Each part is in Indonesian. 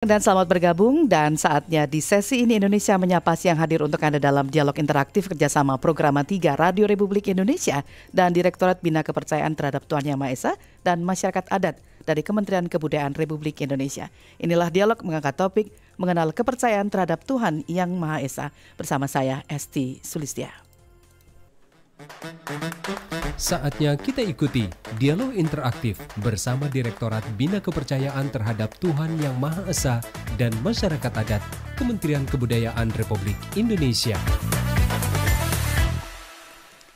Dan selamat bergabung dan saatnya di sesi ini Indonesia Menyapa siang hadir untuk Anda dalam dialog interaktif kerjasama Program 3 Radio Republik Indonesia dan Direktorat Bina Kepercayaan Terhadap Tuhan Yang Maha Esa dan Masyarakat Adat dari Kementerian Kebudayaan Republik Indonesia. Inilah dialog mengangkat topik mengenal kepercayaan terhadap Tuhan Yang Maha Esa bersama saya Esti Sulistia. Saatnya kita ikuti dialog interaktif bersama Direktorat Bina Kepercayaan Terhadap Tuhan Yang Maha Esa dan Masyarakat Adat Kementerian Kebudayaan Republik Indonesia.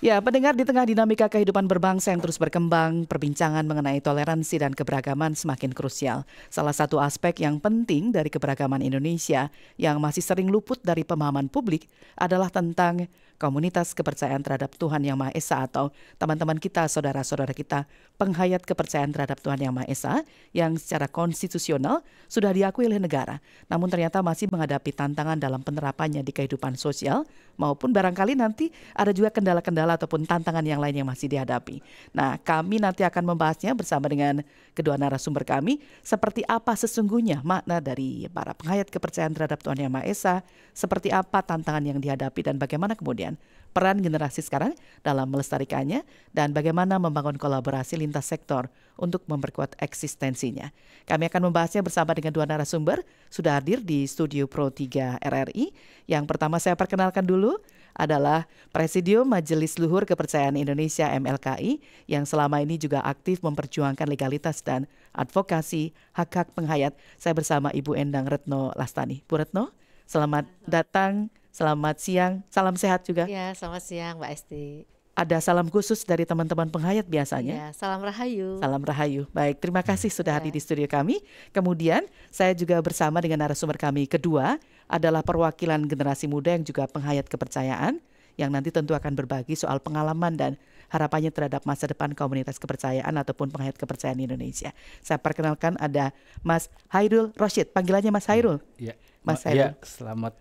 Ya, pendengar, di tengah dinamika kehidupan berbangsa yang terus berkembang, perbincangan mengenai toleransi dan keberagaman semakin krusial. Salah satu aspek yang penting dari keberagaman Indonesia yang masih sering luput dari pemahaman publik adalah tentang komunitas kepercayaan terhadap Tuhan Yang Maha Esa atau teman-teman kita, saudara-saudara kita, penghayat kepercayaan terhadap Tuhan Yang Maha Esa yang secara konstitusional sudah diakui oleh negara. Namun ternyata masih menghadapi tantangan dalam penerapannya di kehidupan sosial maupun barangkali nanti ada juga kendala-kendala ataupun tantangan yang lain yang masih dihadapi. Nah, kami nanti akan membahasnya bersama dengan kedua narasumber kami, seperti apa sesungguhnya makna dari para penghayat kepercayaan terhadap Tuhan Yang Maha Esa, seperti apa tantangan yang dihadapi dan bagaimana kemudian peran generasi sekarang dalam melestarikannya dan bagaimana membangun kolaborasi lintas sektor untuk memperkuat eksistensinya. Kami akan membahasnya bersama dengan dua narasumber sudah hadir di studio Pro 3 RRI. Yang pertama saya perkenalkan dulu adalah Presidium Majelis Luhur Kepercayaan Indonesia MLKI yang selama ini juga aktif memperjuangkan legalitas dan advokasi hak-hak penghayat. Saya bersama Ibu Endang Retno Lastani. Bu Retno, selamat datang, selamat siang, salam sehat juga. Ya, selamat siang Mbak Esti. Ada salam khusus dari teman-teman penghayat biasanya. Ya, salam rahayu. Salam rahayu. Baik, terima kasih sudah hadir di studio kami. Kemudian saya juga bersama dengan narasumber kami kedua adalah perwakilan generasi muda yang juga penghayat kepercayaan yang nanti tentu akan berbagi soal pengalaman dan harapannya terhadap masa depan komunitas kepercayaan ataupun penghayat kepercayaan Indonesia. Saya perkenalkan ada Mas Hairul Rosyid, panggilannya Mas Hairul. Ya, Mas Hairul. Ya, selamat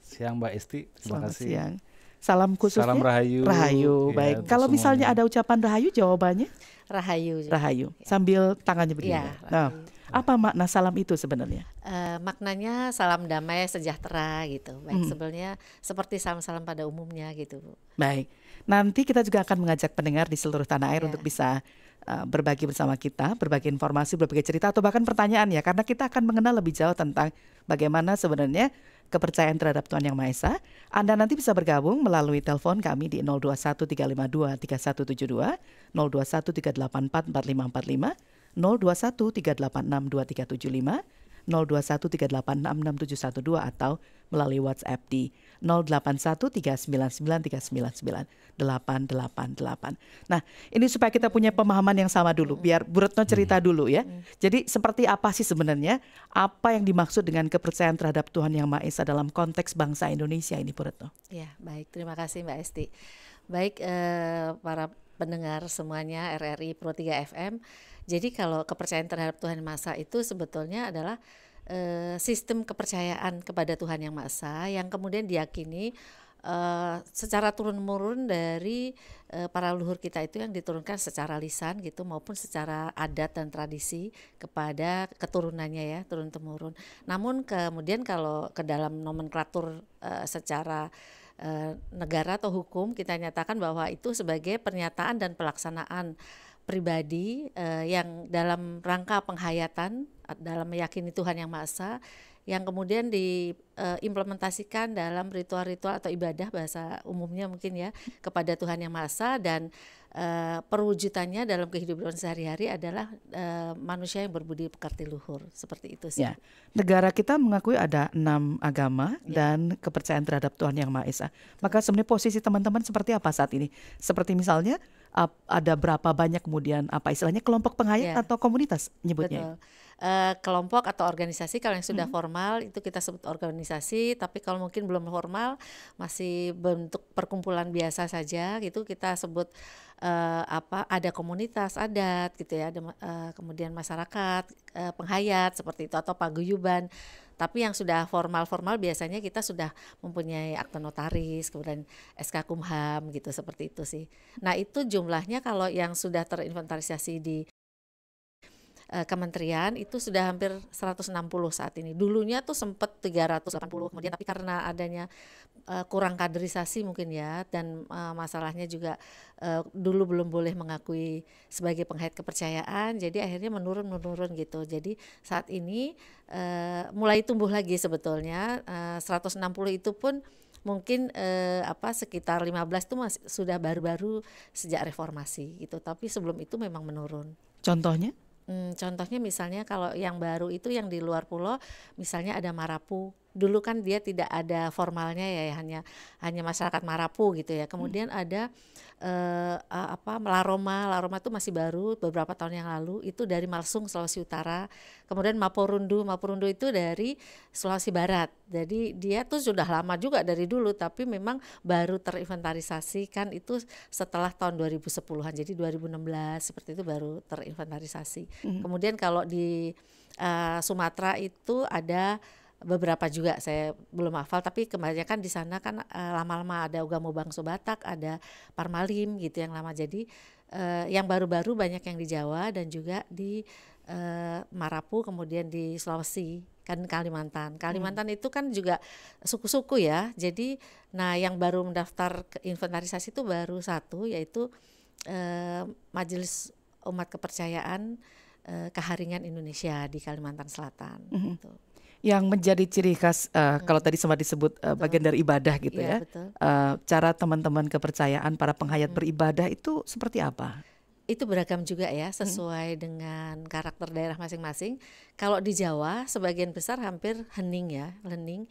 siang Mbak Esti. Terima Selamat kasih. siang. Salam khususnya. Salam rahayu. Rahayu, Ya, baik. untuk Kalau semuanya. misalnya ada ucapan rahayu, jawabannya Rahayu. rahayu. Sambil tangannya begini. Ya, Nah, rahayu. apa makna salam itu sebenarnya? Maknanya salam damai sejahtera gitu. Baik, sebenarnya seperti salam-salam pada umumnya gitu, Bu. Baik. Nanti kita juga akan mengajak pendengar di seluruh tanah air Ya. untuk bisa berbagi bersama kita, berbagi informasi, berbagi cerita atau bahkan pertanyaan ya, karena kita akan mengenal lebih jauh tentang bagaimana sebenarnya kepercayaan terhadap Tuhan Yang Maha Esa. Anda nanti bisa bergabung melalui telepon kami di 0213523172, 0213844545, 0213862375, 0213866712 atau melalui WhatsApp di 081399399888. Nah, ini supaya kita punya pemahaman yang sama dulu, biar Bu Retno cerita dulu ya. Jadi seperti apa sih sebenarnya apa yang dimaksud dengan kepercayaan terhadap Tuhan Yang Maha Esa dalam konteks bangsa Indonesia ini, Bu Retno? Ya, baik. Terima kasih Mbak Esti. Baik, para pendengar semuanya RRI Pro 3 FM. Jadi kalau kepercayaan terhadap Tuhan Yang Maha Esa itu sebetulnya adalah sistem kepercayaan kepada Tuhan Yang Maha Esa yang kemudian diyakini secara turun-temurun dari para leluhur kita itu yang diturunkan secara lisan gitu maupun secara adat dan tradisi kepada keturunannya ya, turun-temurun. Namun kemudian kalau ke dalam nomenklatur secara negara atau hukum kita nyatakan bahwa itu sebagai pernyataan dan pelaksanaan pribadi yang dalam rangka penghayatan dalam meyakini Tuhan Yang Maha Esa yang kemudian diimplementasikan dalam ritual-ritual atau ibadah bahasa umumnya mungkin ya kepada Tuhan Yang Maha Esa dan perwujudannya dalam kehidupan sehari-hari adalah manusia yang berbudi pekerti luhur, seperti itu sih. Ya, negara kita mengakui ada 6 agama dan kepercayaan terhadap Tuhan Yang Maha Esa. Maka sebenarnya posisi teman-teman seperti apa saat ini? Seperti misalnya ada berapa banyak kemudian apa istilahnya kelompok penghayat atau komunitas nyebutnya? Betul. Kelompok atau organisasi kalau yang sudah formal itu kita sebut organisasi, tapi kalau mungkin belum formal masih bentuk perkumpulan biasa saja gitu kita sebut ada komunitas adat gitu ya, ada kemudian masyarakat penghayat seperti itu atau paguyuban. Tapi yang sudah formal-formal biasanya kita sudah mempunyai akte notaris, kemudian SK Kumham gitu seperti itu sih. Nah, itu jumlahnya kalau yang sudah terinventarisasi di kementerian itu sudah hampir 160 saat ini. Dulunya tuh sempat 380, kemudian tapi karena adanya kurang kaderisasi mungkin ya, dan masalahnya juga dulu belum boleh mengakui sebagai penghayat kepercayaan, jadi akhirnya menurun gitu. Jadi saat ini mulai tumbuh lagi sebetulnya. 160 itu pun mungkin sekitar 15 itu sudah baru-baru sejak reformasi gitu, tapi sebelum itu memang menurun. Contohnya? Contohnya misalnya kalau yang baru itu yang di luar pulau, misalnya ada Marapu. Dulu kan dia tidak ada formalnya ya, hanya masyarakat Marapu gitu ya. Kemudian ada Laroma itu masih baru beberapa tahun yang lalu, itu dari Malsung Sulawesi Utara. Kemudian Maporundu itu dari Sulawesi Barat. Jadi dia tuh sudah lama juga dari dulu, tapi memang baru terinventarisasi kan itu setelah tahun 2010-an. Jadi 2016 seperti itu baru terinventarisasi. Kemudian kalau di Sumatera itu ada beberapa juga, saya belum hafal, tapi kebanyakan di sana kan lama-lama ada Ugamo Bangso Batak, ada Parmalim gitu yang lama. Jadi yang baru-baru banyak yang di Jawa dan juga di Marapu, kemudian di Sulawesi, kan Kalimantan itu kan juga suku-suku ya. Jadi yang baru mendaftar ke inventarisasi itu baru satu, yaitu Majelis Umat Kepercayaan Keharingan Indonesia di Kalimantan Selatan gitu. Yang menjadi ciri khas kalau tadi sempat disebut bagian dari ibadah gitu ya. Cara teman-teman kepercayaan para penghayat beribadah itu seperti apa? Itu beragam juga ya, sesuai dengan karakter daerah masing-masing. Kalau di Jawa sebagian besar hampir hening.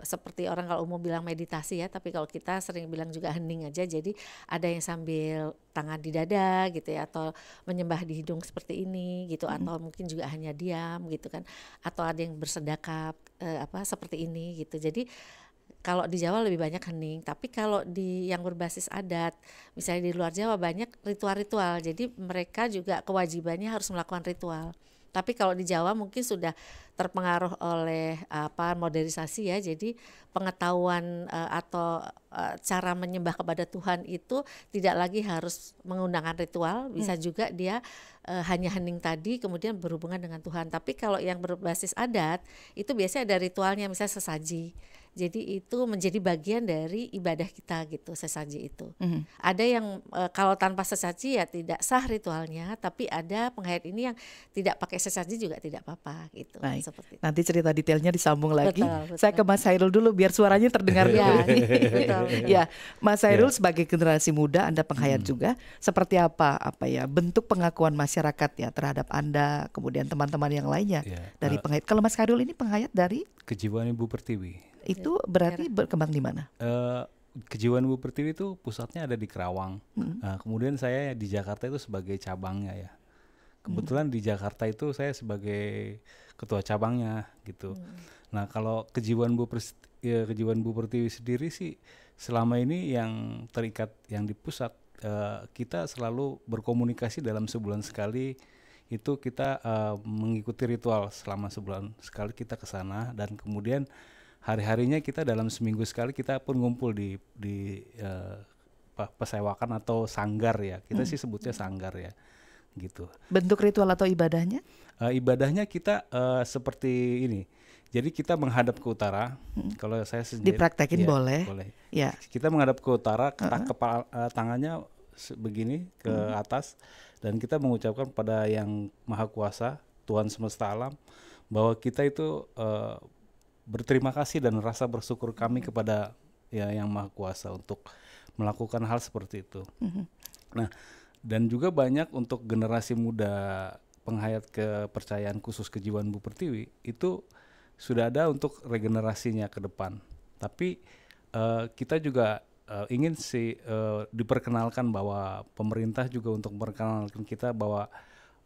Seperti orang kalau umum bilang meditasi ya, tapi kalau kita sering bilang juga hening aja. Jadi ada yang sambil tangan di dada gitu ya, atau menyembah di hidung seperti ini gitu, atau mungkin juga hanya diam gitu kan, atau ada yang bersedekap seperti ini gitu. Jadi kalau di Jawa lebih banyak hening, tapi kalau di yang berbasis adat, misalnya di luar Jawa banyak ritual-ritual. Jadi mereka juga kewajibannya harus melakukan ritual. Tapi kalau di Jawa mungkin sudah terpengaruh oleh modernisasi ya, jadi pengetahuan atau cara menyembah kepada Tuhan itu tidak lagi harus menggunakan ritual, bisa juga dia hanya hening tadi kemudian berhubungan dengan Tuhan. Tapi kalau yang berbasis adat itu biasanya ada ritualnya, misalnya sesaji. Jadi itu menjadi bagian dari ibadah kita gitu, sesaji itu. Ada yang kalau tanpa sesaji ya tidak sah ritualnya, tapi ada penghayat ini yang tidak pakai sesaji juga tidak apa-apa gitu. Baik. Seperti itu. Nanti cerita detailnya disambung lagi. Betul. Saya ke Mas Hairul dulu biar suaranya terdengar dulu. Betul. Ya, Mas Hairul sebagai generasi muda, Anda penghayat juga. Seperti apa ya bentuk pengakuan masyarakat ya terhadap Anda, kemudian teman-teman yang lainnya dari penghayat. Kalau Mas Hairul ini penghayat dari Kejiwaan Ibu Pertiwi. Itu berarti berkembang di mana? Kejiwaan Ibu Pertiwi itu pusatnya ada di Kerawang. Kemudian saya di Jakarta itu sebagai cabangnya ya. Kebetulan di Jakarta itu saya sebagai ketua cabangnya gitu. Nah kalau Kejiwaan Bu Pertiwi sendiri sih selama ini yang terikat yang di pusat, kita selalu berkomunikasi dalam sebulan sekali. Itu kita mengikuti ritual selama sebulan sekali kita ke sana, dan kemudian hari-harinya kita dalam seminggu sekali kita pun ngumpul di pesewakan atau sanggar ya. Kita sih sebutnya sanggar ya. Gitu. Bentuk ritual atau ibadahnya? Ibadahnya kita seperti ini. Jadi kita menghadap ke utara. Kalau saya sendiri dipraktekin ya, boleh. Ya. Kita menghadap ke utara, kepala tangannya begini ke atas, dan kita mengucapkan pada Yang Maha Kuasa, Tuhan semesta alam, bahwa kita itu berterima kasih dan rasa bersyukur kami kepada Yang Maha Kuasa untuk melakukan hal seperti itu. Nah, dan juga banyak untuk generasi muda penghayat kepercayaan khusus Kejiwaan Bu Pertiwi itu sudah ada untuk regenerasinya ke depan. Tapi kita juga ingin diperkenalkan bahwa pemerintah juga untuk memperkenalkan kita bahwa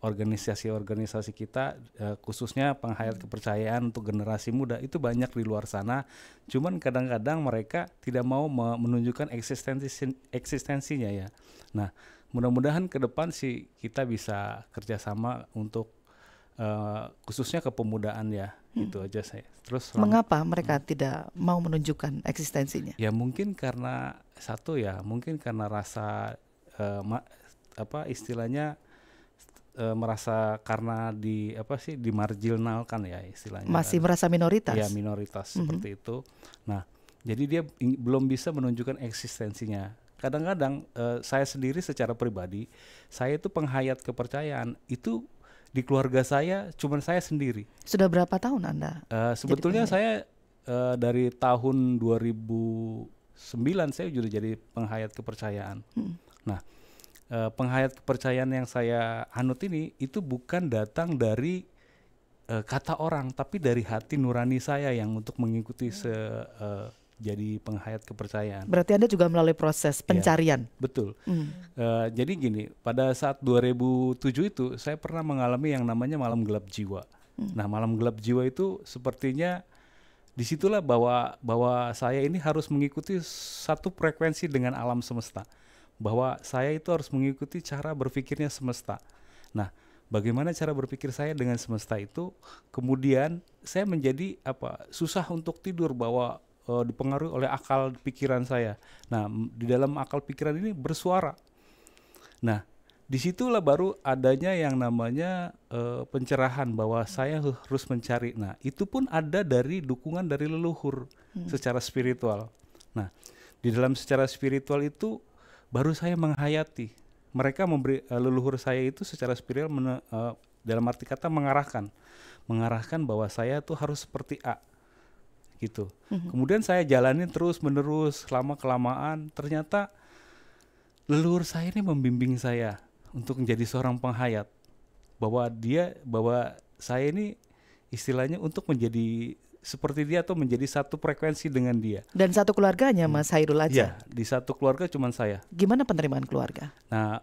organisasi-organisasi kita khususnya penghayat kepercayaan untuk generasi muda itu banyak di luar sana. Cuman kadang-kadang mereka tidak mau menunjukkan eksistensinya ya. Nah, mudah-mudahan ke depan sih kita bisa kerjasama untuk khususnya kepemudaan ya. Itu aja saya. Terus mengapa mereka tidak mau menunjukkan eksistensinya? Ya mungkin karena satu ya, mungkin karena rasa istilahnya merasa karena dimarginalkan ya istilahnya. Masih merasa minoritas. Ya, minoritas seperti itu. Nah, jadi dia belum bisa menunjukkan eksistensinya. Kadang-kadang saya sendiri secara pribadi, saya itu penghayat kepercayaan itu di keluarga saya cuma saya sendiri. Sudah berapa tahun Anda? Sebetulnya saya dari tahun 2009 saya sudah jadi penghayat kepercayaan. Nah, penghayat kepercayaan yang saya anut ini itu bukan datang dari kata orang, tapi dari hati nurani saya yang untuk mengikuti jadi penghayat kepercayaan. Berarti Anda juga melalui proses pencarian. Ya, betul. Jadi gini, pada saat 2007 itu saya pernah mengalami yang namanya malam gelap jiwa. Nah, malam gelap jiwa itu sepertinya disitulah bahwa saya ini harus mengikuti satu frekuensi dengan alam semesta. Bahwa saya itu harus mengikuti cara berpikirnya semesta. Nah, bagaimana cara berpikir saya dengan semesta itu? Kemudian saya menjadi susah untuk tidur bahwa dipengaruhi oleh akal pikiran saya. Nah, di dalam akal pikiran ini bersuara. Nah, disitulah baru adanya yang namanya pencerahan bahwa saya harus mencari. Nah, itu pun ada dari dukungan dari leluhur secara spiritual. Nah, di dalam secara spiritual itu baru saya menghayati. Mereka memberi leluhur saya itu secara spiritual dalam arti kata mengarahkan bahwa saya tuh harus seperti A. Gitu. Kemudian saya jalanin terus menerus lama kelamaan, ternyata leluhur saya ini membimbing saya untuk menjadi seorang penghayat, bahwa saya ini istilahnya untuk menjadi seperti dia atau menjadi satu frekuensi dengan dia. Dan satu keluarganya Mas Hairul aja? Iya, di satu keluarga cuma saya. Gimana penerimaan keluarga? Nah,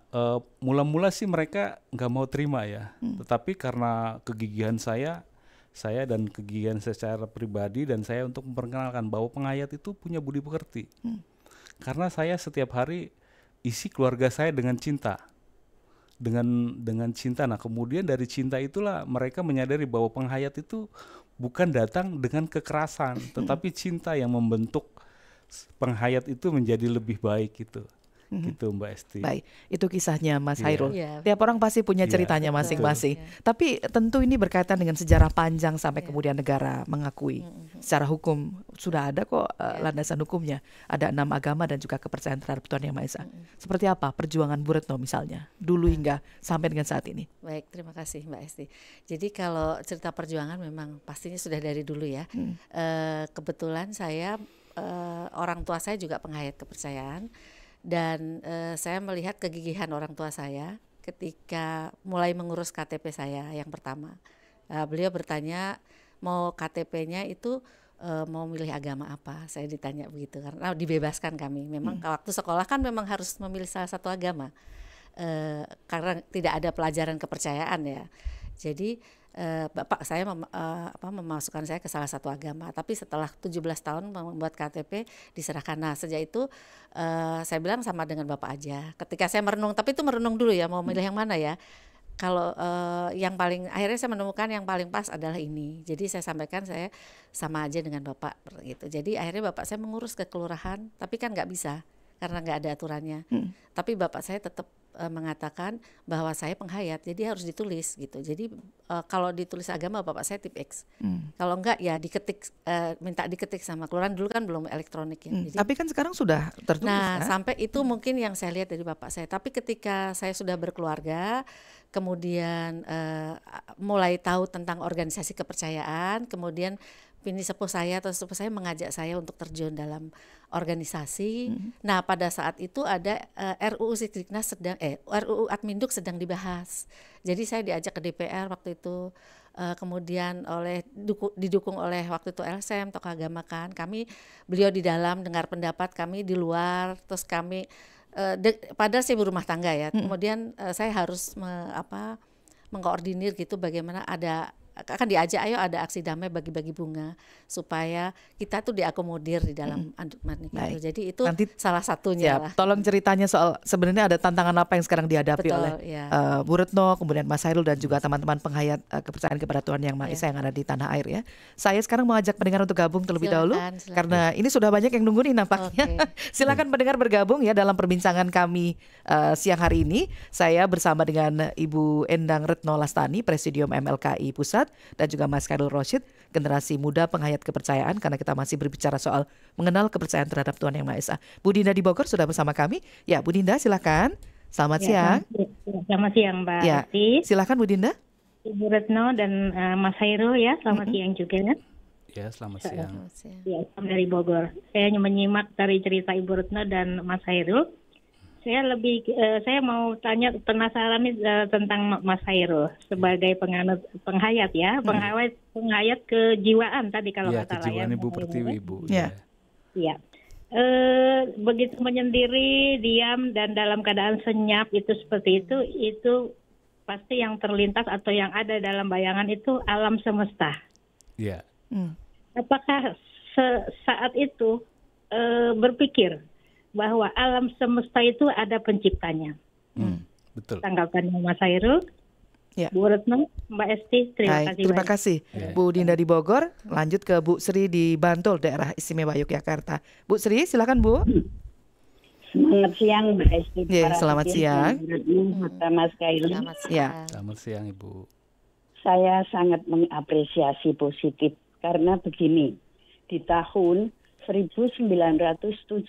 mula-mula sih mereka nggak mau terima ya, tetapi karena kegigihan saya dan kegigihan secara pribadi dan saya untuk memperkenalkan bahwa penghayat itu punya budi pekerti. Karena saya setiap hari isi keluarga saya dengan cinta. Dengan cinta. Nah, kemudian dari cinta itulah mereka menyadari bahwa penghayat itu bukan datang dengan kekerasan, tetapi cinta yang membentuk penghayat itu menjadi lebih baik gitu. Gitu Mbak Esti. Baik, itu kisahnya Mas Hairul. Yeah. Tiap orang pasti punya ceritanya masing-masing. Tapi tentu ini berkaitan dengan sejarah panjang sampai kemudian negara mengakui. Secara hukum sudah ada kok landasan hukumnya. Ada 6 agama dan juga kepercayaan terhadap Tuhan Yang Maha Esa. Seperti apa perjuangan Bu Retno misalnya dulu hingga sampai dengan saat ini? Baik, terima kasih Mbak Esti. Jadi kalau cerita perjuangan memang pastinya sudah dari dulu ya. Kebetulan saya orang tua saya juga penghayat kepercayaan. Dan saya melihat kegigihan orang tua saya ketika mulai mengurus KTP saya yang pertama. Beliau bertanya mau KTP-nya itu mau milih agama apa. Saya ditanya begitu karena dibebaskan kami. Memang waktu sekolah kan memang harus memilih salah satu agama karena tidak ada pelajaran kepercayaan ya. Jadi bapak saya memasukkan saya ke salah satu agama, tapi setelah 17 tahun membuat KTP diserahkan. Nah, sejak itu saya bilang sama dengan bapak aja. Ketika saya merenung, tapi itu merenung dulu ya, mau milih yang mana ya. Kalau yang paling akhirnya saya menemukan yang paling pas adalah ini. Jadi saya sampaikan saya sama aja dengan bapak gitu. Jadi akhirnya bapak saya mengurus ke kelurahan, tapi kan nggak bisa karena nggak ada aturannya. Tapi bapak saya tetap mengatakan bahwa saya penghayat, jadi harus ditulis gitu. Jadi kalau ditulis agama bapak saya tip X. Kalau enggak ya diketik, minta diketik sama kelurahan. Dulu kan belum elektronik ya. Jadi, tapi kan sekarang sudah tertulis. Nah sampai itu mungkin yang saya lihat dari bapak saya. Tapi ketika saya sudah berkeluarga, kemudian mulai tahu tentang organisasi kepercayaan, kemudian Pini sepuh saya atau sepuh saya mengajak saya untuk terjun dalam organisasi. Nah pada saat itu ada RUU Sidiknas RUU Adminduk sedang dibahas. Jadi saya diajak ke DPR waktu itu, kemudian didukung oleh waktu itu LSM, tokoh agama kan. Beliau di dalam dengar pendapat, kami di luar. Terus kami padahal saya berumah tangga ya. Kemudian saya harus mengkoordinir gitu bagaimana ada akan diajak, ayo ada aksi damai bagi-bagi bunga supaya kita tuh diakomodir di dalam manik itu. Jadi itu Nanti salah satunya lah. tolong ceritanya soal sebenarnya ada tantangan apa yang sekarang dihadapi Betul, oleh ya. Bu Retno, kemudian Mas Hairul dan juga teman-teman penghayat kepercayaan kepada Tuhan Yang Maha Esa yang ada di tanah air ya. Saya sekarang mengajak pendengar untuk gabung terlebih dahulu karena ini sudah banyak yang nunggu nih nampaknya. Silakan pendengar bergabung ya dalam perbincangan kami siang hari ini. Saya bersama dengan Ibu Endang Retno Lastani, Presidium MLKI Pusat, dan juga Mas Hairul Rosyid, generasi muda penghayat kepercayaan, karena kita masih berbicara soal mengenal kepercayaan terhadap Tuhan Yang Maha Esa. Bu Dinda di Bogor sudah bersama kami. Ya, Bu Dinda silakan. Selamat siang. Selamat siang Mbak Esti. Silakan Bu Dinda. Ibu Retno dan Mas Hairul ya, selamat siang juga. Ya, selamat siang. Ya, dari Bogor. Saya menyimak dari cerita Ibu Retno dan Mas Hairul. Saya mau tanya, penasaran nih tentang Mas Hairul sebagai penghayat ya, penghayat kejiwaan tadi kalau nggak salah ya. Kejiwaan Ibu Pertiwi, Bu. Ya. Iya. Begitu menyendiri, diam dan dalam keadaan senyap itu seperti itu pasti yang terlintas atau yang ada dalam bayangan itu alam semesta. Iya. Apakah saat itu berpikir bahwa alam semesta itu ada penciptanya? Betul. Tanggapannya Mas Hairul, Bu Retno, Mbak Esti, terima kasih. Bu Dinda di Bogor, lanjut ke Bu Sri di Bantul, daerah istimewa Yogyakarta. Bu Sri, silakan Bu. Selamat siang Mbak Esti. Selamat siang. Mas Hairul. Selamat siang Ibu. Saya sangat mengapresiasi positif karena begini, di tahun 1976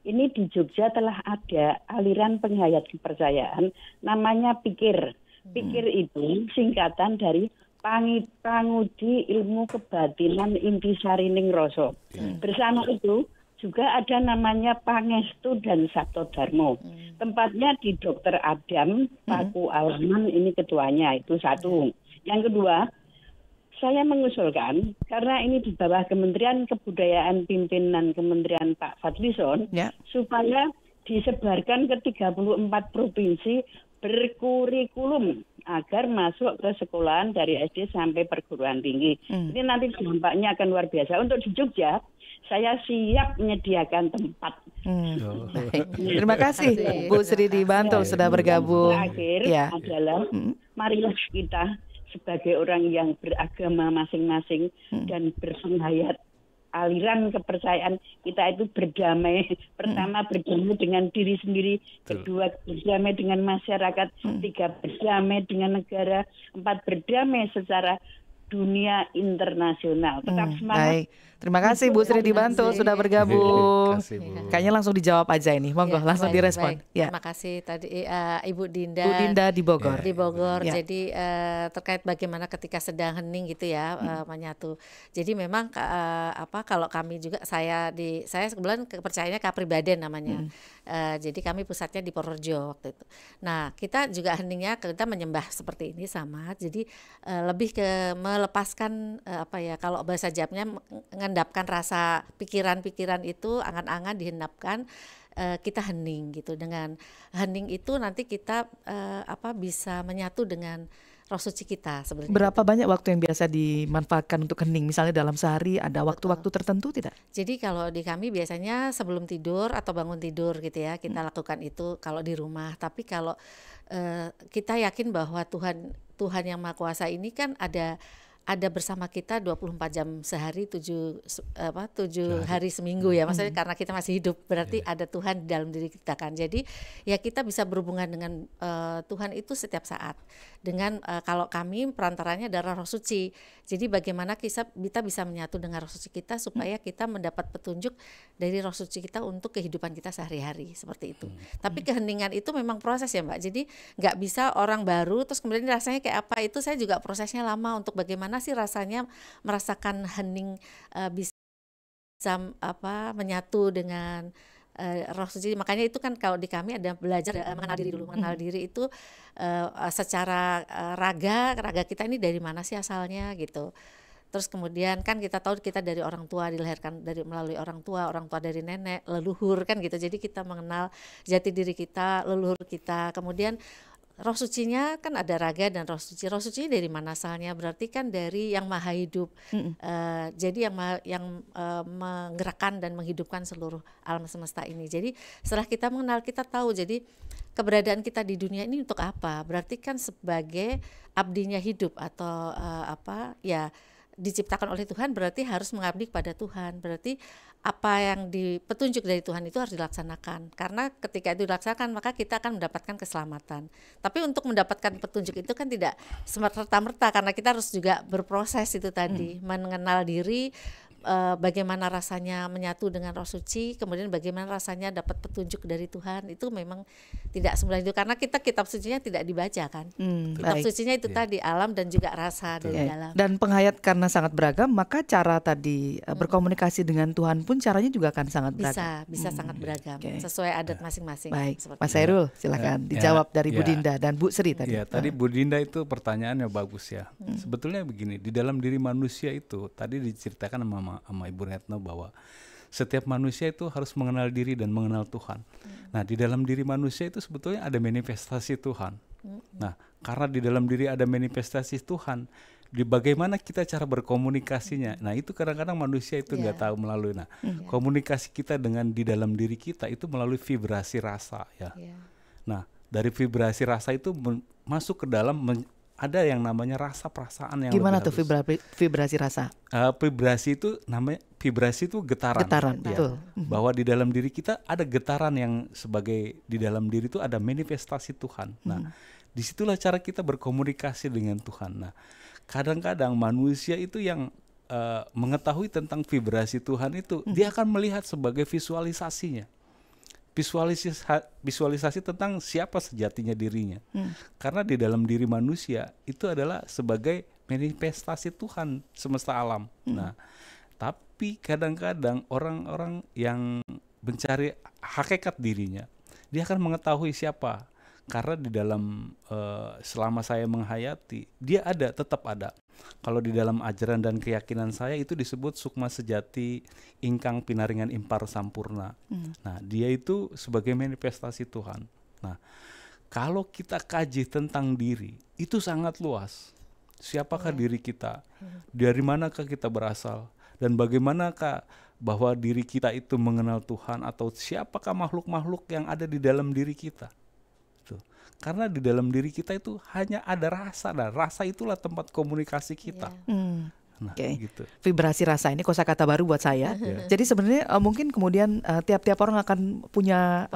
ini di Jogja telah ada aliran penghayat kepercayaan namanya Pikir. Pikir itu singkatan dari Pangudi Ilmu Kebatinan Intisari Ningroso. Bersama itu juga ada namanya Pangestu dan Sabto Darmo. Tempatnya di Dr. Adam Paku Alaman, ini ketuanya, itu satu. Yang kedua, saya mengusulkan, karena ini di bawah Kementerian Kebudayaan pimpinan Kementerian Pak Fadlison, supaya disebarkan ke 34 provinsi berkurikulum agar masuk ke sekolahan dari SD sampai perguruan tinggi. Ini nanti dampaknya akan luar biasa. Untuk di Jogja, saya siap menyediakan tempat. Terima kasih Bu Sri di Bantul sudah bergabung. Terakhir adalah marilah kita sebagai orang yang beragama masing-masing dan berpenghayat aliran kepercayaan, kita itu berdamai. Pertama, berdamai dengan diri sendiri. Kedua, berdamai dengan masyarakat. Tiga, berdamai dengan negara. Empat, berdamai secara dunia internasional. Tetap semangat. Baik. Terima kasih Bu Sri di Bantul sudah bergabung. Kayaknya langsung dijawab aja ini. Monggo langsung direspon. Ya. Terima kasih tadi Ibu Dinda. Bu Dinda di Bogor. Di Bogor. Jadi terkait bagaimana ketika sedang hening gitu ya menyatu. Jadi memang kalau kami juga saya kebetulan kepercayaannya Kapribaden namanya. Jadi kami pusatnya di Purworejo waktu itu. Nah, kita juga heningnya kita menyembah seperti ini sama. Jadi lebih ke melepaskan kalau bahasa Japnya mengendapkan rasa pikiran-pikiran itu, angan-angan dihendapkan, kita hening gitu. Dengan hening itu nanti kita bisa menyatu dengan roh suci kita sebenarnya. Berapa banyak waktu yang biasa dimanfaatkan untuk hening? Misalnya dalam sehari ada waktu-waktu tertentu tidak? Jadi kalau di kami biasanya sebelum tidur atau bangun tidur gitu ya, kita lakukan itu kalau di rumah. Tapi kalau kita yakin bahwa Tuhan yang Maha Kuasa ini kan ada bersama kita 24 jam sehari, 7 hari seminggu ya. Maksudnya karena kita masih hidup, berarti ada Tuhan di dalam diri kita kan. Jadi ya kita bisa berhubungan dengan Tuhan itu setiap saat. Dengan kalau kami perantaranya adalah Roh Suci. Jadi bagaimana kita bisa menyatu dengan Roh Suci kita supaya kita mendapat petunjuk dari Roh Suci kita untuk kehidupan kita sehari-hari, seperti itu. Tapi keheningan itu memang proses ya Mbak. Jadi nggak bisa orang baru terus kemudian rasanya kayak apa, itu saya juga prosesnya lama untuk bagaimana sih rasanya merasakan hening, bisa menyatu dengan Roh Suci. Makanya itu kan kalau di kami ada belajar mengenal diri dulu. Mengenal diri itu secara raga kita ini dari mana sih asalnya gitu. Terus kemudian kan kita tahu kita dari orang tua, dilahirkan melalui orang tua dari nenek, leluhur kan gitu. Jadi kita mengenal jati diri kita, leluhur kita. Kemudian roh sucinya kan ada raga dan roh suci. Roh suci dari mana asalnya? Berarti kan dari yang maha hidup. Jadi yang menggerakkan dan menghidupkan seluruh alam semesta ini. Jadi setelah kita mengenal, kita tahu. Jadi keberadaan kita di dunia ini untuk apa? Berarti kan sebagai abdinya hidup atau diciptakan oleh Tuhan, berarti harus mengabdi kepada Tuhan. Berarti apa yang petunjuk dari Tuhan itu harus dilaksanakan. Karena ketika itu dilaksanakan, maka kita akan mendapatkan keselamatan. Tapi untuk mendapatkan petunjuk itu kan tidak serta-merta, karena kita harus juga berproses itu tadi, mengenal diri, bagaimana rasanya menyatu dengan roh suci, kemudian bagaimana rasanya dapat petunjuk dari Tuhan. Itu memang tidak semudah itu, karena kita kitab sucinya tidak dibaca kan. Kitab sucinya itu tadi alam dan juga rasa dari dalam. Dan penghayat karena sangat beragam, maka cara tadi berkomunikasi dengan Tuhan pun caranya juga akan sangat beragam. Bisa sangat beragam, sesuai adat masing-masing. Baik, Mas Hairul silakan dijawab dari Bu Dinda dan Bu Sri tadi. Ya, tadi Bu Dinda itu pertanyaannya bagus ya. Sebetulnya begini, di dalam diri manusia itu tadi diceritakan sama Ibu Retno bahwa setiap manusia itu harus mengenal diri dan mengenal Tuhan. Nah, di dalam diri manusia itu sebetulnya ada manifestasi Tuhan. Nah, karena di dalam diri ada manifestasi Tuhan, di bagaimana kita cara berkomunikasinya. Nah, itu kadang-kadang manusia itu nggak tahu melalui. Nah, komunikasi kita dengan di dalam diri kita itu melalui vibrasi rasa ya. Nah, dari vibrasi rasa itu masuk ke dalam ada yang namanya rasa perasaan yang gimana lebih tuh halus. vibrasi rasa? Vibrasi itu namanya getaran. Getaran, Ya. betul. Bahwa di dalam diri kita ada getaran yang sebagai di dalam diri itu ada manifestasi Tuhan. Nah, disitulah cara kita berkomunikasi dengan Tuhan. Nah, kadang-kadang manusia itu yang mengetahui tentang vibrasi Tuhan itu, dia akan melihat sebagai visualisasinya. Visualisasi tentang siapa sejatinya dirinya. Karena di dalam diri manusia itu adalah sebagai manifestasi Tuhan semesta alam. Nah, tapi kadang-kadang orang-orang yang mencari hakikat dirinya, dia akan mengetahui siapa. Karena di dalam selama saya menghayati, dia tetap ada. Kalau di dalam ajaran dan keyakinan saya itu disebut sukma sejati ingkang pinaringan impar sampurna. Nah, dia itu sebagai manifestasi Tuhan. Nah, kalau kita kaji tentang diri, itu sangat luas. Siapakah diri kita? Dari manakah kita berasal? Dan bagaimanakah bahwa diri kita itu mengenal Tuhan, atau siapakah makhluk-makhluk yang ada di dalam diri kita? Karena di dalam diri kita itu hanya ada rasa, dan rasa itulah tempat komunikasi kita. Nah, gitu. Vibrasi rasa ini kosakata baru buat saya. Jadi sebenarnya mungkin kemudian tiap-tiap orang akan punya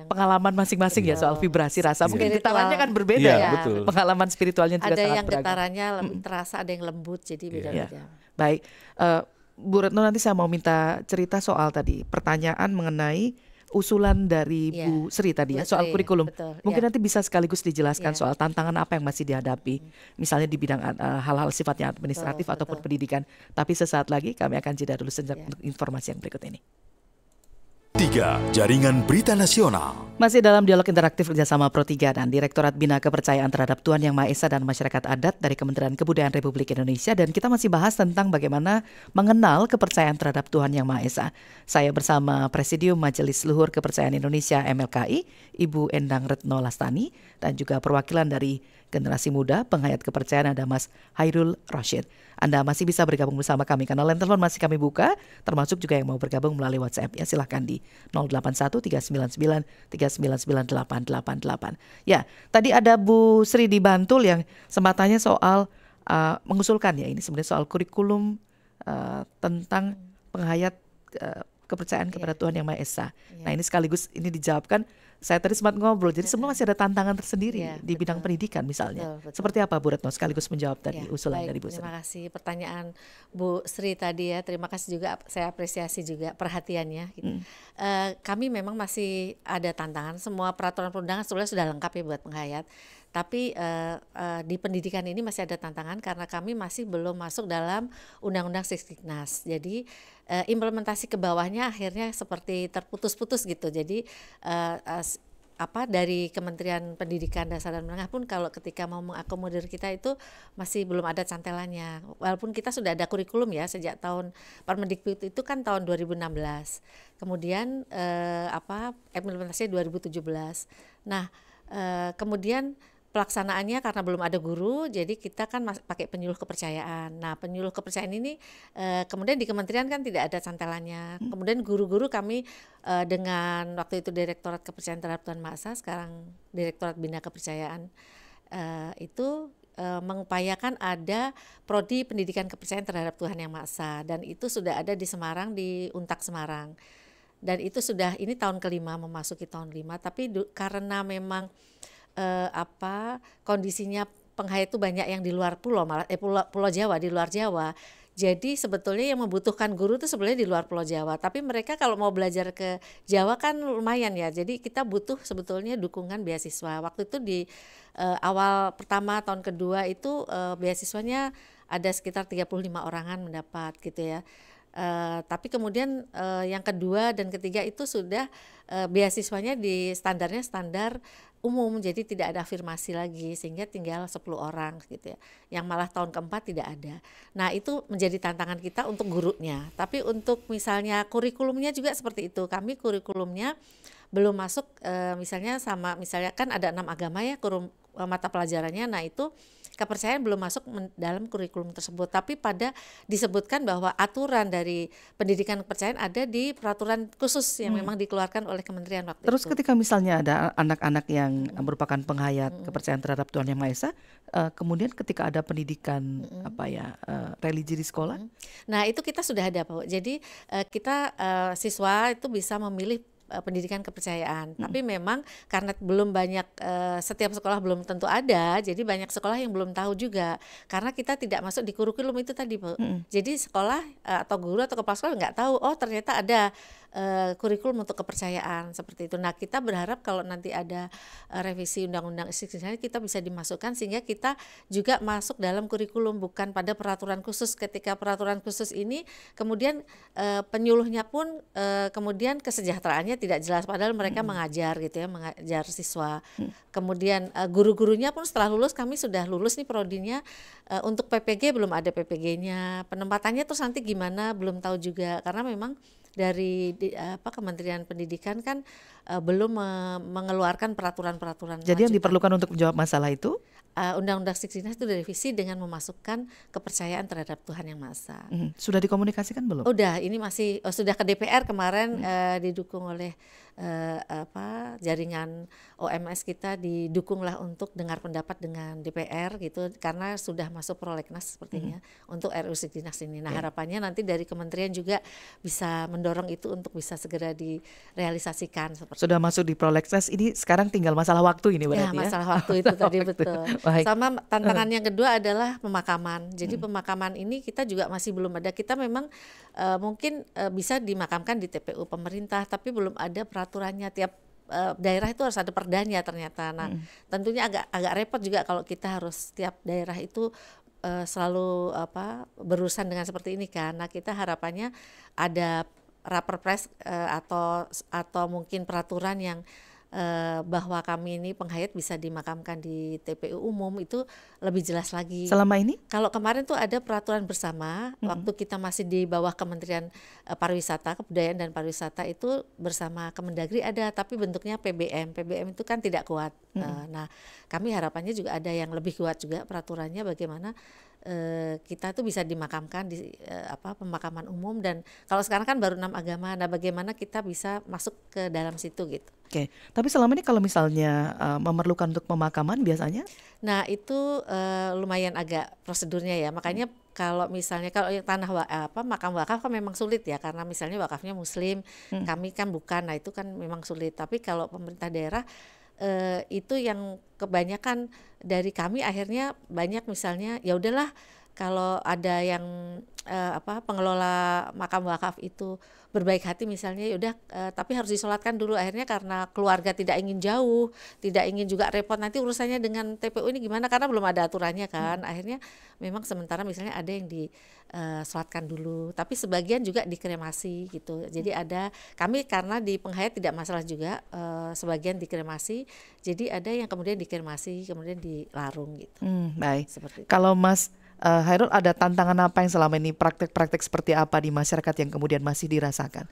pengalaman masing-masing ya soal vibrasi rasa. Mungkin getarannya kan berbeda ya. Betul. Pengalaman spiritualnya juga ada sangat yang beragam. getarannya lebih terasa, ada yang lembut, jadi beda-beda. Baik, Bu Retno, nanti saya mau minta cerita soal tadi pertanyaan mengenai usulan dari Bu Sri tadi ya soal kurikulum. Betul, mungkin nanti bisa sekaligus dijelaskan soal tantangan apa yang masih dihadapi, misalnya di bidang hal-hal sifatnya administratif ataupun pendidikan. Tapi sesaat lagi kami akan jeda dulu sejak untuk informasi yang berikut ini. 3. Jaringan Berita Nasional. Masih dalam dialog interaktif kerjasama Pro3 dan Direktorat Bina Kepercayaan Terhadap Tuhan Yang Maha Esa dan Masyarakat Adat dari Kementerian Kebudayaan Republik Indonesia, dan kita masih bahas tentang bagaimana mengenal kepercayaan terhadap Tuhan Yang Maha Esa. Saya bersama Presidium Majelis Luhur Kepercayaan Indonesia MLKI, Ibu Endang Retno Lastani, dan juga perwakilan dari generasi muda penghayat kepercayaan ada Mas Hairul Rashid. Anda masih bisa bergabung bersama kami karena line telepon masih kami buka, termasuk juga yang mau bergabung melalui WhatsApp ya, silahkan di 081 399 399 888. Ya, tadi ada Bu Sri di Bantul yang sempat tanya soal mengusulkan ya, ini sebenarnya soal kurikulum tentang penghayat kepercayaan kepada Tuhan Yang Maha Esa. Nah, ini sekaligus ini dijawabkan. Saya tadi sempat ngobrol, jadi semua masih ada tantangan tersendiri di bidang pendidikan misalnya. Betul. Seperti apa Bu Retno sekaligus menjawab tadi usulan dari Bu Sri? Terima kasih pertanyaan Bu Sri tadi ya. Terima kasih juga, saya apresiasi juga perhatiannya. Kami memang masih ada tantangan. Semua peraturan perundangan sebenarnya sudah lengkap ya buat penghayat. Tapi di pendidikan ini masih ada tantangan karena kami masih belum masuk dalam Undang-Undang Sisdiknas. Jadi implementasi ke bawahnya akhirnya seperti terputus-putus gitu. Jadi dari Kementerian Pendidikan Dasar dan Menengah pun kalau ketika mau mengakomodir kita itu masih belum ada cantelannya. Walaupun kita sudah ada kurikulum ya sejak tahun Permendikbud itu kan tahun 2016. Kemudian implementasinya 2017. Nah, Kemudian pelaksanaannya karena belum ada guru, jadi kita kan pakai penyuluh kepercayaan. Nah, penyuluh kepercayaan ini kemudian di kementerian kan tidak ada cantelannya. Kemudian guru-guru kami dengan waktu itu Direktorat Kepercayaan Terhadap Tuhan Maha Esa, sekarang Direktorat Bina Kepercayaan, itu mengupayakan ada prodi pendidikan kepercayaan terhadap Tuhan Yang Maha Esa, dan itu sudah ada di Semarang, di Untak Semarang. Dan itu sudah, ini tahun ke-5, memasuki tahun 5, tapi karena memang kondisinya penghayat itu banyak yang di luar pulau, malah pulau Jawa, di luar Jawa. Jadi sebetulnya yang membutuhkan guru itu sebenarnya di luar Pulau Jawa. Tapi mereka kalau mau belajar ke Jawa kan lumayan ya. Jadi kita butuh sebetulnya dukungan beasiswa. Waktu itu di awal pertama tahun kedua itu beasiswanya ada sekitar 35 orangan mendapat gitu ya. Tapi kemudian yang kedua dan ketiga itu sudah beasiswanya di standarnya standar umum, jadi tidak ada afirmasi lagi, sehingga tinggal 10 orang gitu ya. Yang malah tahun keempat tidak ada. Nah, itu menjadi tantangan kita untuk gurunya. Tapi untuk misalnya kurikulumnya juga seperti itu. Kami kurikulumnya belum masuk misalnya kan ada 6 agama ya mata pelajarannya. Nah, itu kepercayaan belum masuk dalam kurikulum tersebut, tapi disebutkan bahwa aturan dari pendidikan kepercayaan ada di peraturan khusus yang memang dikeluarkan oleh kementerian waktu Terus itu. ketika misalnya ada anak-anak yang merupakan penghayat kepercayaan terhadap Tuhan Yang Maha Esa, kemudian ketika ada pendidikan religi di sekolah, nah itu kita sudah ada Pak. Jadi kita siswa itu bisa memilih pendidikan kepercayaan. Tapi memang karena belum banyak, setiap sekolah belum tentu ada, jadi banyak sekolah yang belum tahu juga. Karena kita tidak masuk di kurikulum itu tadi, Bu. Jadi sekolah atau guru atau kepala sekolah nggak tahu, oh ternyata ada kurikulum untuk kepercayaan seperti itu. Nah, kita berharap kalau nanti ada revisi undang-undang istiqlal kita bisa dimasukkan sehingga kita juga masuk dalam kurikulum, bukan pada peraturan khusus. Ketika peraturan khusus ini kemudian penyuluhnya pun kemudian kesejahteraannya tidak jelas, padahal mereka mengajar gitu ya, mengajar siswa. Kemudian guru-gurunya pun setelah lulus, kami sudah lulus nih prodinya, untuk PPG belum ada PPG-nya, penempatannya terus nanti gimana belum tahu juga, karena memang dari Kementerian Pendidikan kan belum mengeluarkan peraturan-peraturan. Jadi yang diperlukan untuk menjawab masalah itu Undang-Undang Siksina itu direvisi dengan memasukkan kepercayaan terhadap Tuhan Yang Maha Esa. Sudah dikomunikasikan belum? Udah, ini masih sudah ke DPR kemarin, didukung oleh jaringan OMS kita, didukunglah untuk dengar pendapat dengan DPR gitu, karena sudah masuk prolegnas sepertinya untuk RUU Siksina ini. Nah, harapannya nanti dari kementerian juga bisa mendorong itu untuk bisa segera direalisasikan. Sudah masuk di prolegnas, ini sekarang tinggal masalah waktu ini berarti ya? Masalah waktu itu tadi betul. Baik. Sama tantangan yang kedua adalah pemakaman. Jadi pemakaman ini kita juga masih belum ada. Kita memang mungkin bisa dimakamkan di TPU pemerintah, tapi belum ada peraturannya. Tiap daerah itu harus ada perdanya ternyata. Nah, tentunya agak repot juga kalau kita harus tiap daerah itu selalu berurusan dengan seperti ini kan. Nah, kita harapannya ada raperpres atau mungkin peraturan yang bahwa kami ini penghayat bisa dimakamkan di TPU umum, itu lebih jelas lagi. Selama ini? Kalau kemarin tuh ada peraturan bersama, waktu kita masih di bawah Kementerian Pariwisata, Kebudayaan dan Pariwisata itu bersama Kemendagri ada, tapi bentuknya PBM. PBM itu kan tidak kuat. Nah, kami harapannya juga ada yang lebih kuat juga peraturannya, bagaimana kita tuh bisa dimakamkan di pemakaman umum. Dan kalau sekarang kan baru 6 agama, nah bagaimana kita bisa masuk ke dalam situ gitu. Oke, tapi selama ini kalau misalnya memerlukan untuk pemakaman biasanya? Nah itu lumayan agak prosedurnya ya, makanya kalau misalnya kalau tanah makam wakaf kan memang sulit ya, karena misalnya wakafnya Muslim, kami kan bukan, nah itu kan memang sulit. Tapi kalau pemerintah daerah itu yang kebanyakan dari kami akhirnya banyak misalnya ya udahlah, kalau ada yang pengelola makam wakaf itu berbaik hati misalnya, yaudah tapi harus disolatkan dulu. Akhirnya karena keluarga tidak ingin jauh, tidak ingin juga repot nanti urusannya dengan TPU ini gimana, karena belum ada aturannya kan. Akhirnya memang sementara misalnya ada yang disolatkan dulu, tapi sebagian juga dikremasi gitu. Jadi ada, kami karena di penghayat tidak masalah juga, sebagian dikremasi, jadi ada yang kemudian dikremasi kemudian dilarung gitu. Baik. Seperti itu. Kalau Mas Hairul, ada tantangan apa yang selama ini, praktek-praktek seperti apa di masyarakat yang kemudian masih dirasakan?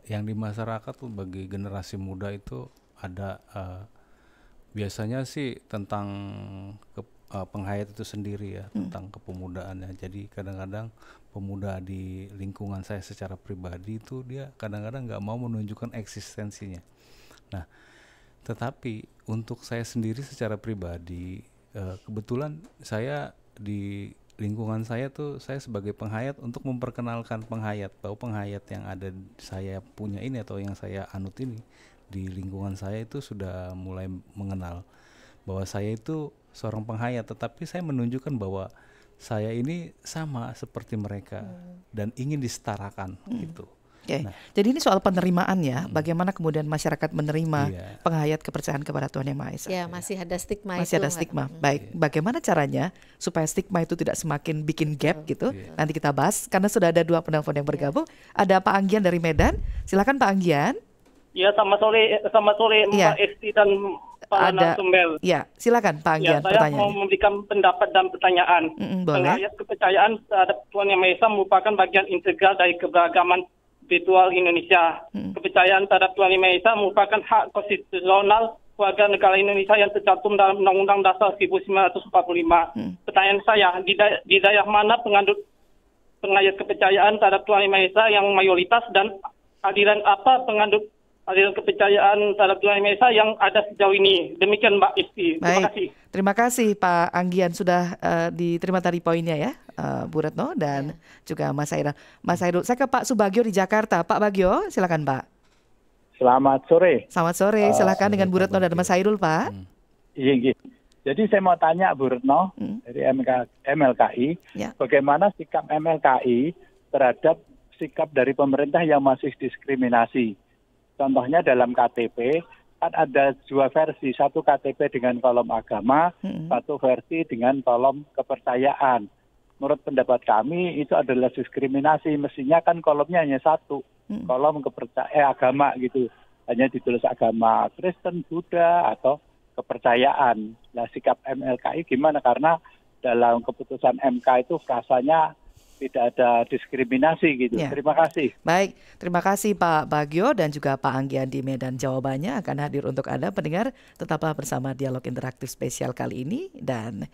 Yang di masyarakat tuh bagi generasi muda itu ada Biasanya sih tentang penghayat itu sendiri ya, tentang kepemudaannya. Jadi kadang-kadang pemuda di lingkungan saya secara pribadi itu dia kadang-kadang nggak mau menunjukkan eksistensinya. Nah, tetapi untuk saya sendiri secara pribadi, kebetulan saya di lingkungan saya tuh saya sebagai penghayat untuk memperkenalkan penghayat, bahwa penghayat yang ada saya punya ini atau yang saya anut ini di lingkungan saya itu sudah mulai mengenal bahwa saya itu seorang penghayat, tetapi saya menunjukkan bahwa saya ini sama seperti mereka dan ingin disetarakan gitu. Okay. Nah, jadi ini soal penerimaan ya, bagaimana kemudian masyarakat menerima penghayat kepercayaan kepada Tuhan Yang Maha Esa. Ya, masih ada stigma masih itu. Ada stigma. Baik, bagaimana caranya supaya stigma itu tidak semakin bikin gap gitu? Nanti kita bahas karena sudah ada 2 penelpon yang bergabung. Ada Pak Anggian dari Medan. Silakan Pak Anggian. Ya, selamat sore Mbak Esti dan Pak Narasumber. Ya, silakan Pak Anggian. Saya mau memberikan pendapat dan pertanyaan. Penghayat kepercayaan terhadap Tuhan Yang Maha Esa merupakan bagian integral dari keberagaman spiritual Indonesia. Kepercayaan terhadap Tuhan Yang Maha Esa merupakan hak konstitusional warga negara Indonesia yang tercantum dalam Undang-Undang Dasar 1945. Pertanyaan saya, di daerah mana penghayat kepercayaan terhadap Tuhan Yang Maha Esa yang mayoritas, dan aliran apa penganut aliran kepercayaan terhadap Tuhan Yang Maha Esa yang ada sejauh ini? Demikian Mbak Isti. Terima kasih. Terima kasih Pak Anggian sudah diterima tadi poinnya ya, Bu Retno dan juga Mas Hairul. Mas Hairul, saya ke Pak Subagio di Jakarta. Pak Bagio, silakan Pak. Selamat sore. Selamat sore, silakan dengan Bu Retno dan Mas Hairul Pak. Iya. Jadi saya mau tanya Bu Retno dari MLKI, bagaimana sikap MLKI terhadap sikap dari pemerintah yang masih diskriminasi? Contohnya dalam KTP kan ada 2 versi, satu KTP dengan kolom agama, satu versi dengan kolom kepercayaan. Menurut pendapat kami itu adalah diskriminasi. Mestinya kan kolomnya hanya satu, kolom agama gitu, hanya ditulis agama Kristen, Buddha atau kepercayaan. Nah, sikap MLKI gimana? Karena dalam keputusan MK itu frasanya tidak ada diskriminasi gitu. Ya. Terima kasih. Baik, terima kasih Pak Bagio dan juga Pak Anggian di Medan. Jawabannya akan hadir untuk Anda pendengar. Tetaplah bersama Dialog Interaktif spesial kali ini dan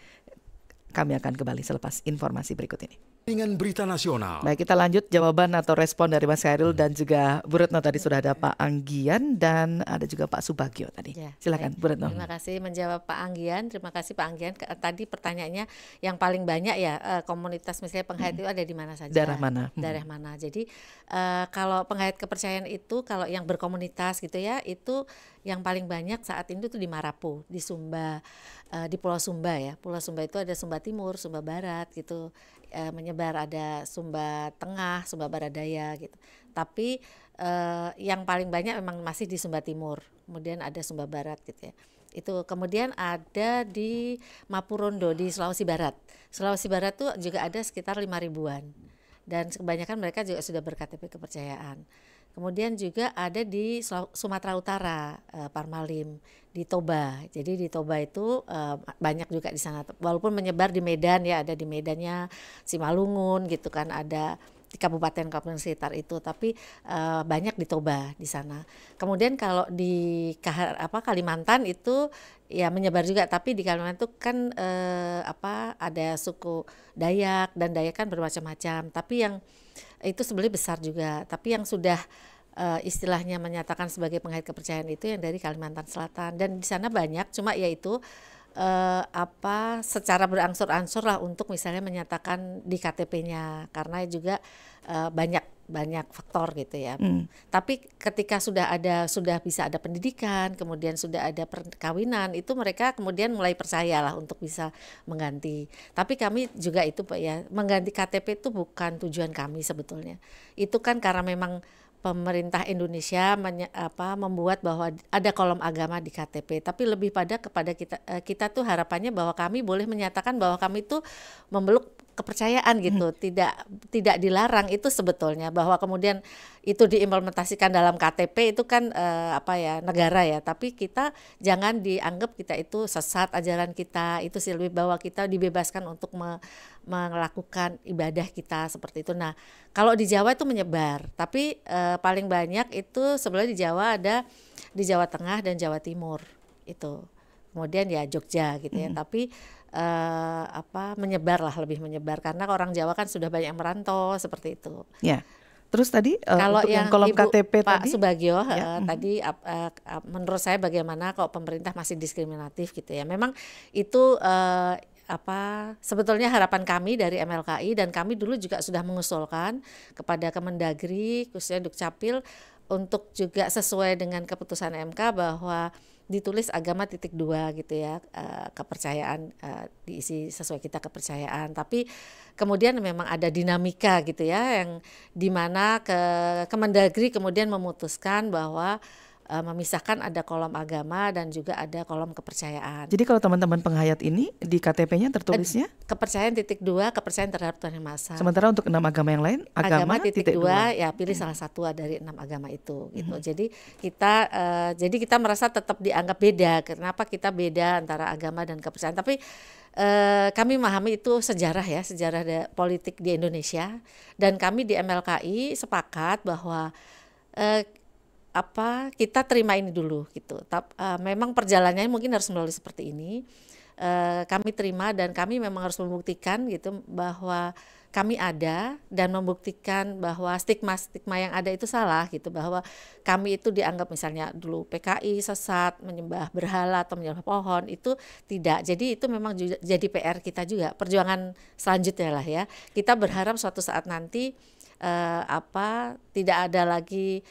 kami akan kembali selepas informasi berikut ini. Dengan berita nasional. Baik, kita lanjut jawaban atau respon dari Mas Hairul dan juga Bu Retno. Tadi sudah ada Pak Anggian dan ada juga Pak Subagio tadi. Ya, silakan Bu Retno. Terima kasih menjawab Pak Anggian. Terima kasih Pak Anggian. Tadi pertanyaannya yang paling banyak ya komunitas misalnya penghayat itu ada di mana saja? Daerah mana? Daerah mana? Jadi kalau penghayat kepercayaan itu kalau yang berkomunitas gitu ya, itu yang paling banyak saat ini tuh di Marapu, di Sumba, di Pulau Sumba ya. Pulau Sumba itu ada Sumba Timur, Sumba Barat gitu. Menyebar ada Sumba Tengah, Sumba Barat Daya gitu. Tapi yang paling banyak memang masih di Sumba Timur. Kemudian ada Sumba Barat gitu ya. Itu kemudian ada di Mapurondo di Sulawesi Barat. Sulawesi Barat tuh juga ada sekitar 5.000-an. Dan kebanyakan mereka juga sudah berKTP kepercayaan. Kemudian juga ada di Sumatera Utara, Parmalim, di Toba. Jadi di Toba itu banyak juga di sana. Walaupun menyebar di Medan ya, ada di Medannya Simalungun gitu kan, ada di kabupaten-kabupaten sekitar itu, tapi banyak di Toba di sana. Kemudian kalau di Kalimantan itu ya menyebar juga, tapi di Kalimantan itu kan ada suku Dayak, dan Dayak kan bermacam-macam. Tapi yang itu sebenarnya besar juga, tapi yang sudah istilahnya menyatakan sebagai penghayat kepercayaan itu yang dari Kalimantan Selatan, dan di sana banyak, cuma yaitu secara berangsur-angsur lah untuk misalnya menyatakan di KTP-nya, karena juga banyak faktor gitu ya. Tapi ketika sudah bisa ada pendidikan, kemudian sudah ada perkawinan, itu mereka kemudian mulai percayalah untuk bisa mengganti. Tapi kami juga itu Pak ya, mengganti KTP itu bukan tujuan kami sebetulnya. Itu kan karena memang pemerintah Indonesia membuat bahwa ada kolom agama di KTP, tapi lebih kepada kita tuh harapannya bahwa kami boleh menyatakan bahwa kami tuh memeluk kepercayaan gitu, tidak dilarang itu sebetulnya, bahwa kemudian itu diimplementasikan dalam KTP itu kan negara ya, tapi kita jangan dianggap kita itu sesat ajaran kita, itu sih lebih bahwa kita dibebaskan untuk melakukan ibadah kita seperti itu. Nah, kalau di Jawa itu menyebar, tapi paling banyak itu sebenarnya di Jawa ada di Jawa Tengah dan Jawa Timur itu. kemudian ya Jogja gitu ya. Tapi lebih menyebar karena orang Jawa kan sudah banyak yang merantau seperti itu. Ya. Terus tadi kalau untuk yang kolom Ibu, KTP Pak tadi, Subagio tadi menurut saya bagaimana kok pemerintah masih diskriminatif gitu ya. Memang itu sebetulnya harapan kami dari MLKI, dan kami dulu juga sudah mengusulkan kepada Kemendagri khususnya Dukcapil untuk juga sesuai dengan keputusan MK bahwa ditulis agama (2) gitu ya, kepercayaan diisi sesuai kita kepercayaan. Tapi kemudian memang ada dinamika gitu ya, yang dimana Kemendagri kemudian memutuskan bahwa memisahkan ada kolom agama dan juga ada kolom kepercayaan. Jadi kalau teman-teman penghayat ini di KTP-nya tertulisnya kepercayaan (2), kepercayaan terhadap Tuhan Yang Maha Esa. Sementara untuk 6 agama yang lain agama (2) ya pilih salah satu dari 6 agama itu gitu. Jadi kita merasa tetap dianggap beda. Kenapa kita beda antara agama dan kepercayaan? Tapi kami memahami itu sejarah politik di Indonesia, dan kami di MLKI sepakat bahwa kita terima ini dulu gitu. Memang perjalanannya mungkin harus melalui seperti ini. Kami terima, dan kami memang harus membuktikan gitu bahwa kami ada, dan membuktikan bahwa stigma yang ada itu salah gitu, bahwa kami itu dianggap misalnya dulu PKI sesat, menyembah berhala atau menyembah pohon, itu tidak. Jadi itu memang jadi PR kita juga, perjuangan selanjutnya lah ya. Kita berharap suatu saat nanti tidak ada lagi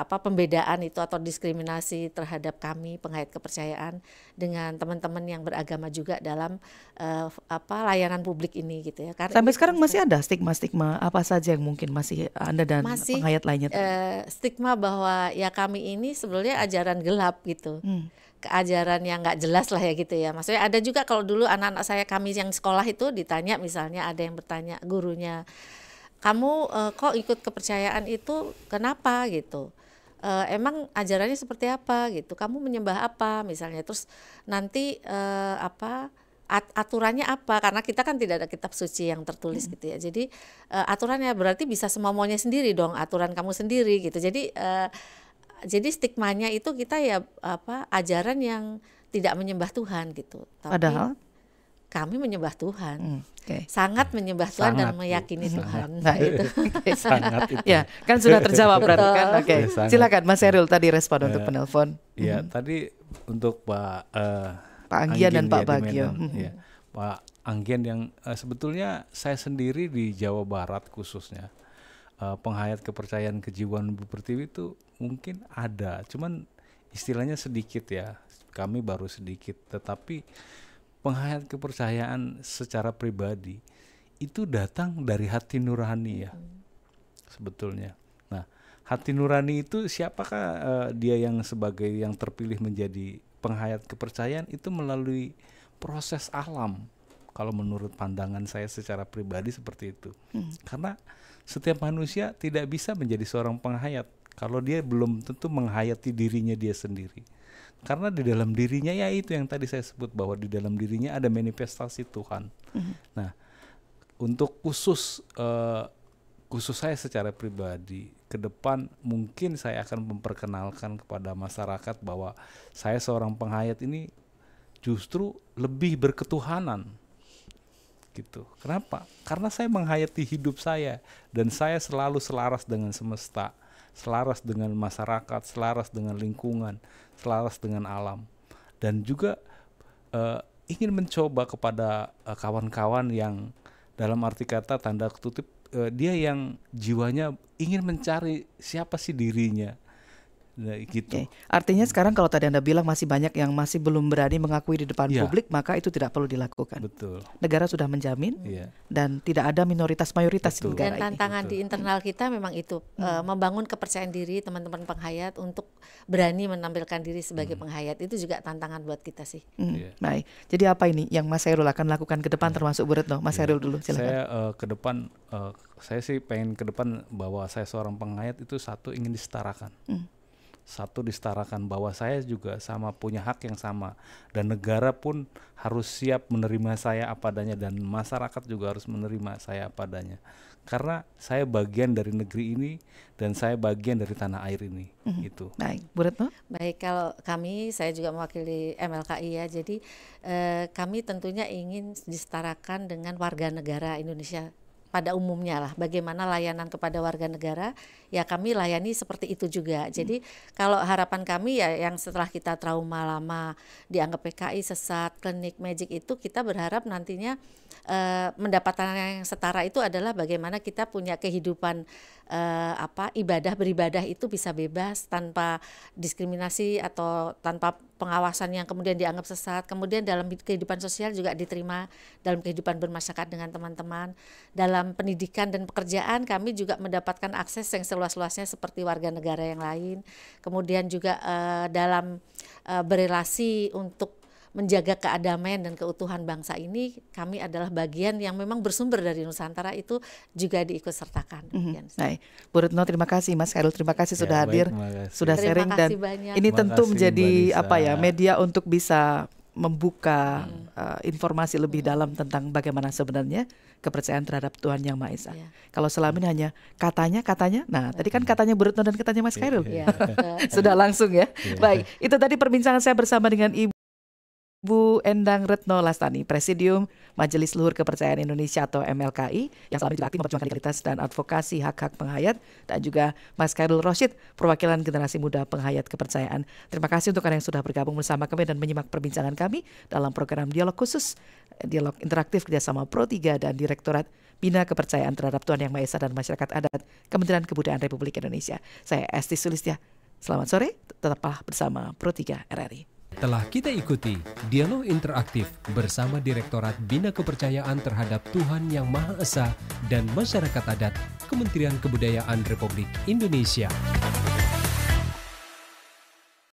pembedaan itu atau diskriminasi terhadap kami penghayat kepercayaan dengan teman-teman yang beragama juga dalam layanan publik ini gitu ya. Karena sampai sekarang masih ada stigma-stigma apa saja yang mungkin masih Anda dan penghayat lainnya? Stigma bahwa ya kami ini sebenarnya ajaran gelap gitu. Keajaran yang nggak jelas lah ya gitu ya. Maksudnya ada juga kalau dulu anak-anak kami yang sekolah itu ditanya, misalnya ada yang bertanya gurunya, kamu kok ikut kepercayaan itu kenapa gitu, emang ajarannya seperti apa gitu, kamu menyembah apa misalnya, terus nanti aturannya apa, karena kita kan tidak ada kitab suci yang tertulis gitu ya, jadi aturannya berarti bisa semau-maunya sendiri dong, aturan kamu sendiri gitu. Jadi stigmanya itu kita ya ajaran yang tidak menyembah Tuhan gitu. Tapi padahal kami menyembah Tuhan, sangat menyembah Tuhan dan meyakini Tuhan. Nah, itu. Sangat itu. Ya, kan sudah terjawab berarti kan. Oke, silakan Mas Herul tadi respon untuk penelpon. Ya, tadi untuk Pak Anggian dan Pak Bagio. Ya, Pak Anggian yang sebetulnya saya sendiri di Jawa Barat khususnya penghayat kepercayaan kejiwaan Ibu Pertiwi itu mungkin ada, cuman istilahnya sedikit ya. Kami baru sedikit, tetapi penghayat kepercayaan secara pribadi itu datang dari hati nurani ya sebetulnya. Nah, hati nurani itu siapakah dia yang sebagai yang terpilih menjadi penghayat kepercayaan itu melalui proses alam. Kalau menurut pandangan saya secara pribadi seperti itu. Karena setiap manusia tidak bisa menjadi seorang penghayat kalau dia belum tentu menghayati dirinya dia sendiri. Karena di dalam dirinya ya itu yang tadi saya sebut, bahwa di dalam dirinya ada manifestasi Tuhan. Nah, untuk khusus saya secara pribadi ke depan mungkin saya akan memperkenalkan kepada masyarakat bahwa saya seorang penghayat ini justru lebih berketuhanan gitu. Kenapa? Karena saya menghayati hidup saya, dan saya selalu selaras dengan semesta, selaras dengan masyarakat, selaras dengan lingkungan, selaras dengan alam, dan juga ingin mencoba kepada kawan-kawan yang dalam arti kata tanda kutip dia yang jiwanya ingin mencari siapa sih dirinya. Nah, gitu. Artinya sekarang kalau tadi Anda bilang masih banyak yang masih belum berani mengakui di depan publik, maka itu tidak perlu dilakukan. Betul. Negara sudah menjamin dan tidak ada minoritas mayoritas di negara ini. Dan tantangan di internal kita memang itu membangun kepercayaan diri teman-teman penghayat untuk berani menampilkan diri sebagai penghayat, itu juga tantangan buat kita sih. Baik. Jadi apa ini yang Mas Herul akan lakukan ke depan termasuk Bu Retno? Mas Herul dulu silakan. Saya ke depan saya sih pengen ke depan bahwa saya seorang penghayat itu satu ingin disetarakan. Satu disetarakan bahwa saya juga sama punya hak yang sama, dan negara pun harus siap menerima saya apa adanya, dan masyarakat juga harus menerima saya apa adanya. karena saya bagian dari negeri ini dan saya bagian dari tanah air ini. Gitu. Baik, Bu Retno? Baik, kalau kami, saya juga mewakili MLKI ya, jadi kami tentunya ingin disetarakan dengan warga negara Indonesia pada umumnya lah. Bagaimana layanan kepada warga negara, ya kami layani seperti itu juga. Jadi kalau harapan kami ya yang setelah kita trauma lama dianggap PKI sesat, klinik magic itu, kita berharap nantinya mendapatkan yang setara itu adalah bagaimana kita punya kehidupan ibadah beribadah itu bisa bebas tanpa diskriminasi atau tanpa pengawasan yang kemudian dianggap sesat. Kemudian dalam kehidupan sosial juga diterima dalam kehidupan bermasyarakat dengan teman-teman. Dalam pendidikan dan pekerjaan kami juga mendapatkan akses yang seluas-luasnya seperti warga negara yang lain. Kemudian juga dalam berelasi untuk menjaga keadamaian dan keutuhan bangsa ini, kami adalah bagian yang memang bersumber dari Nusantara, itu juga diikutsertakan. Baik, Bu Retno terima kasih, Mas Khairul terima kasih sudah hadir, sudah sharing, dan banyak. Ini tentu menjadi media untuk bisa membuka informasi lebih dalam tentang bagaimana sebenarnya kepercayaan terhadap Tuhan Yang Maha Esa. Kalau selama ini hanya katanya, nah tadi kan katanya Bu Retno dan katanya Mas Khairul, sudah langsung ya. Baik, itu tadi perbincangan saya bersama dengan Ibu Endang Retno Lastani, Presidium Majelis Luhur Kepercayaan Indonesia atau MLKI, yang selama ini aktif memperjuangkan legalitas dan advokasi hak-hak penghayat, dan juga Mas Khairul Rosyid, perwakilan generasi muda penghayat kepercayaan. Terima kasih untuk kalian yang sudah bergabung bersama kami dan menyimak perbincangan kami dalam program Dialog Khusus, Dialog Interaktif kerjasama Pro3 dan Direktorat Bina Kepercayaan Terhadap Tuhan Yang Maha Esa dan Masyarakat Adat, Kementerian Kebudayaan Republik Indonesia. Saya Esti Sulistya. Selamat sore, tetaplah bersama Pro3 RRI. Telah kita ikuti Dialog Interaktif bersama Direktorat Bina Kepercayaan Terhadap Tuhan Yang Maha Esa dan Masyarakat Adat, Kementerian Kebudayaan Republik Indonesia.